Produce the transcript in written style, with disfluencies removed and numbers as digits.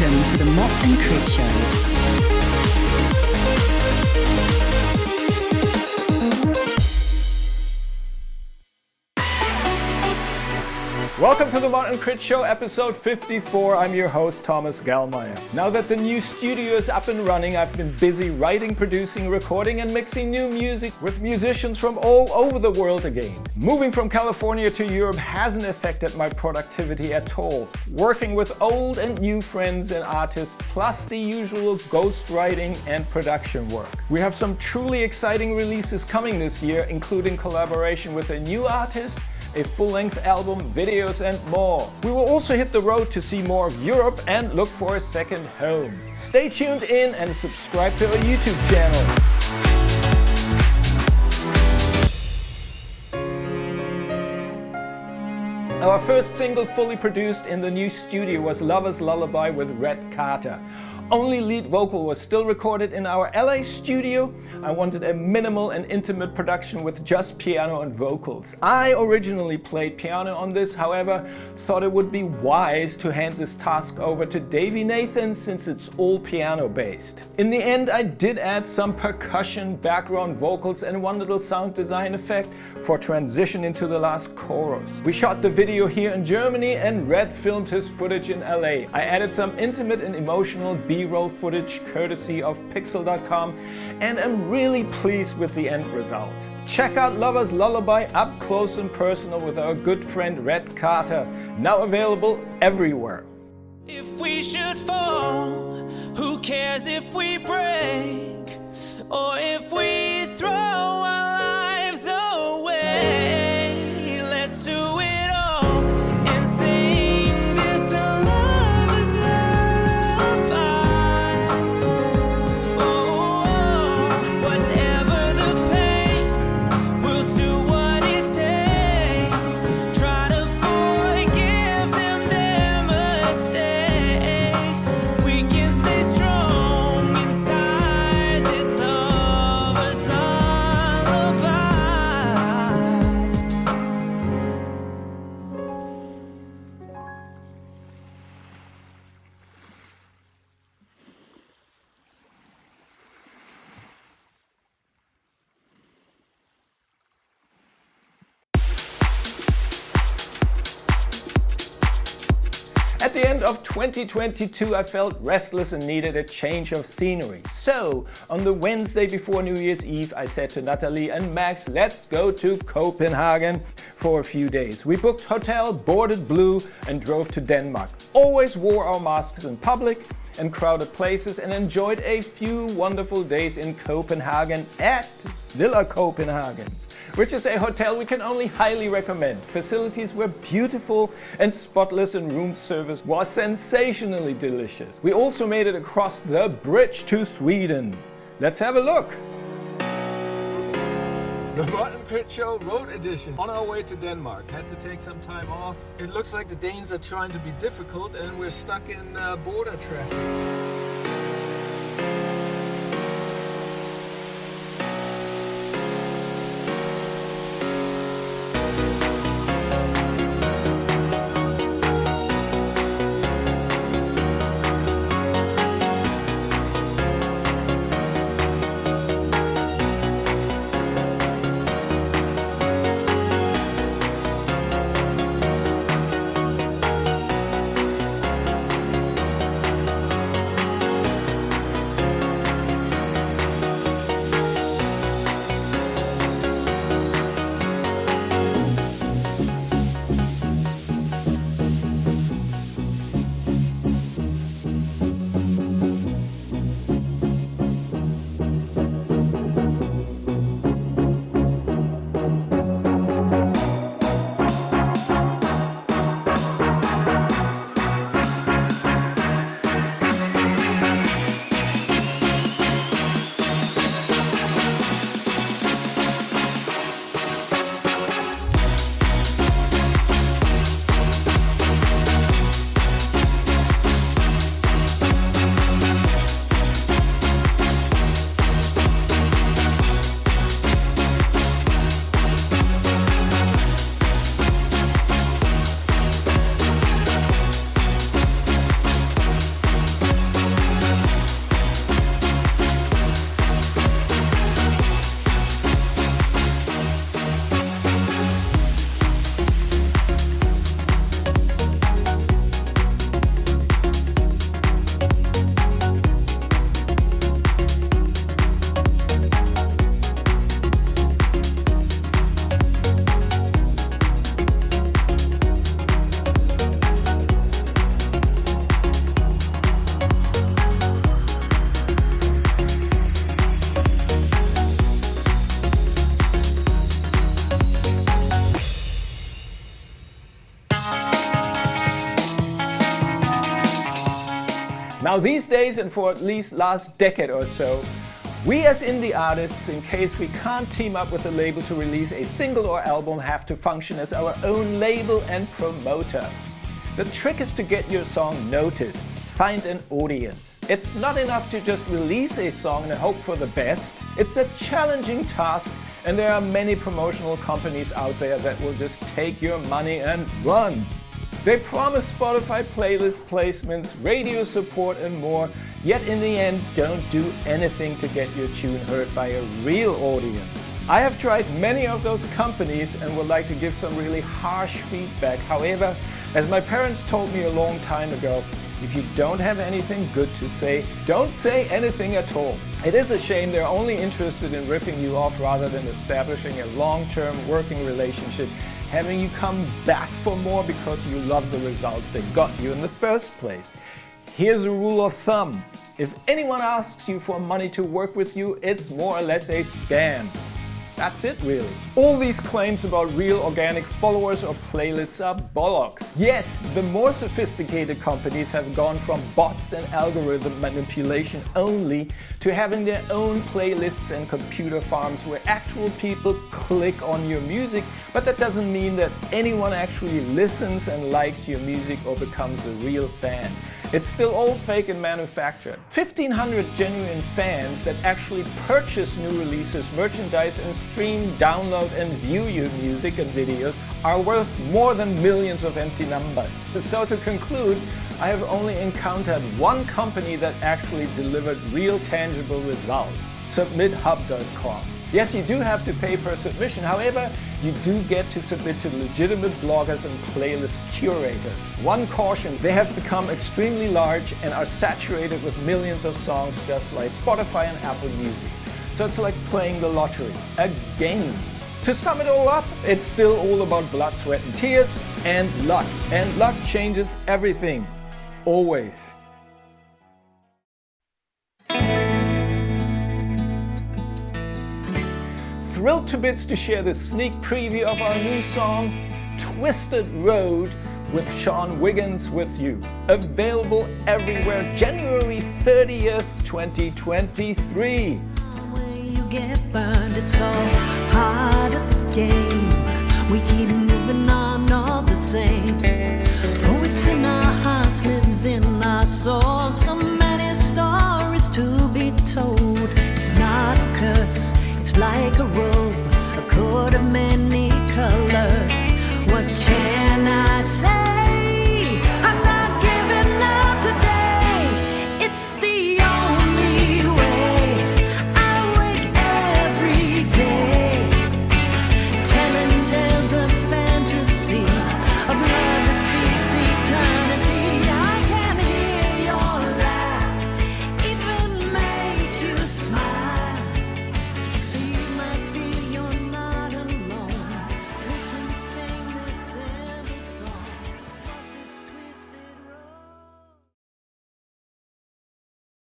Welcome to the Mot Krid Show. Welcome to the Mot Krid Show, episode 54. I'm your host, Thomas Gallmeyer. Now that the new studio is up and running, I've been busy writing, producing, recording and mixing new music with musicians from all over the world again. Moving from California to Europe hasn't affected my productivity at all. Working with old and new friends and artists, plus the usual ghostwriting and production work. We have some truly exciting releases coming this year, including collaboration with a new artist, a full-length album, videos and more. We will also hit the road to see more of Europe and look for a second home. Stay tuned in and subscribe to our YouTube channel. Our first single fully produced in the new studio was Lover's Lullaby with Red Carter. Only lead vocal was still recorded in our LA studio. I wanted a minimal and intimate production with just piano and vocals. I originally played piano on this, however, thought it would be wise to hand this task over to Davey Nathan since it's all piano based. In the end, I did add some percussion, background vocals and one little sound design effect for transition into the last chorus. We shot the video here in Germany and Red filmed his footage in LA. I added some intimate and emotional B-roll footage courtesy of Pixel.com and am really pleased with the end result. Check out Lover's Lullaby up close and personal with our good friend Red Carter, now available everywhere. If we should fall, who cares if we break or if we throw our lives away? Let's do it all and sing this lover's lullaby. Oh, whatever the pain, we'll do what it takes. Try to forgive them their mistakes. We can stay strong inside this lover's lullaby. At the end of 2022, I felt restless and needed a change of scenery. So, on the Wednesday before New Year's Eve, I said to Natalie and Max, let's go to Copenhagen for a few days. We booked hotel, boarded Blue and drove to Denmark. Always wore our masks in public and crowded places and enjoyed a few wonderful days in Copenhagen at Villa Copenhagen, which is a hotel we can only highly recommend. Facilities were beautiful and spotless and room service was sensationally delicious. We also made it across the bridge to Sweden. Let's have a look. The Mot Krid Show Road Edition. On our way to Denmark. Had to take some time off. It looks like the Danes are trying to be difficult and we're stuck in border traffic. Now these days, and for at least last decade or so, we as indie artists, in case we can't team up with a label to release a single or album, have to function as our own label and promoter. The trick is to get your song noticed, find an audience. It's not enough to just release a song and hope for the best. It's a challenging task, and there are many promotional companies out there that will just take your money and run. They promise Spotify playlist placements, radio support and more, yet in the end don't do anything to get your tune heard by a real audience. I have tried many of those companies and would like to give some really harsh feedback. However, as my parents told me a long time ago, if you don't have anything good to say, don't say anything at all. It is a shame they're only interested in ripping you off rather than establishing a long-term working relationship, having you come back for more because you love the results they got you in the first place. Here's a rule of thumb. If anyone asks you for money to work with you, it's more or less a scam. That's it really. All these claims about real organic followers or playlists are bollocks. Yes, the more sophisticated companies have gone from bots and algorithm manipulation only to having their own playlists and computer farms where actual people click on your music, but that doesn't mean that anyone actually listens and likes your music or becomes a real fan. It's still all fake and manufactured. 1,500 genuine fans that actually purchase new releases, merchandise and stream, download and view your music and videos are worth more than millions of empty numbers. So to conclude, I have only encountered one company that actually delivered real tangible results. SubmitHub.com. Yes, you do have to pay per submission. However, you do get to submit to legitimate bloggers and playlist curators. One caution, they have become extremely large and are saturated with millions of songs just like Spotify and Apple Music. So it's like playing the lottery, a game. To sum it all up, it's still all about blood, sweat and tears and luck. And luck changes everything, always. Thrilled to bits to share the sneak preview of our new song, Twisted Road, with Sean Wiggins with you. Available everywhere January 30th, 2023. When you get burned, it's all part of the game. We keep moving on all the same. Oh, it's in our hearts, lives in our souls.